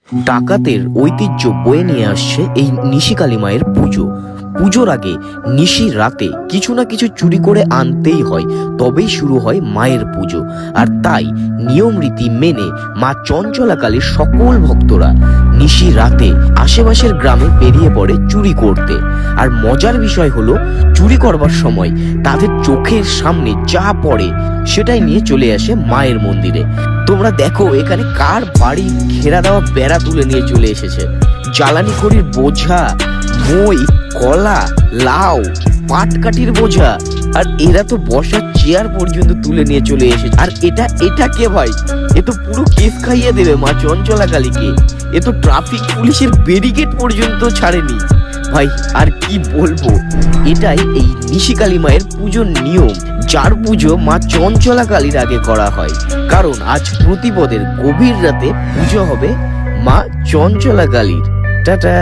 ডাকাতের ঐতিহ্য বয়ে নিয়ে আসছে এই নিশিকালী মায়ের পুজো। পুজোর আগে নিশির রাতে কিছু না কিছু চুরি করে আনতেই হয়, তবেই শুরু হয় মায়ের পুজো। আর তাই নিয়ম রীতি মেনে মা চঞ্চলাকালীর সকল ভক্তরা নিশির রাতে আশেপাশের গ্রামে বেরিয়ে পড়ে চুরি করতে। আর মজার বিষয় হলো, চুরি করবার সময় তাদের চোখের সামনে যা পড়ে সেটাই নিয়ে চলে আসে মায়ের মন্দিরে। তোমরা দেখো এখানে কার বাড়ি ঘেরা দেওয়া বেড়া তুলে নিয়ে চলে এসেছে। জ্বালানি খড়ির বোঝা, মই, কলা, লাউ, পাটকাঠির বোঝা, আর এরা তো বসার চেয়ার পর্যন্ত তুলে নিয়ে চলে এসেছে। আর এটা কে ভাই? এ তো পুরো কেস খাইয়ে দেবে মা চঞ্চলাকালীকে। এ তো ট্রাফিক পুলিশের ব্যারিকেড পর্যন্ত ছাড়েনি ভাই। আর কি বলবো, এটাই এই নিশিকালী মায়ের পুজোর নিয়ম, যার পুজো মা চঞ্চলাকালীর আগে করা হয়। কারণ আজ প্রতিপদের গভীর রাতে পুজো হবে মা চঞ্চলাকালীর। টাটা।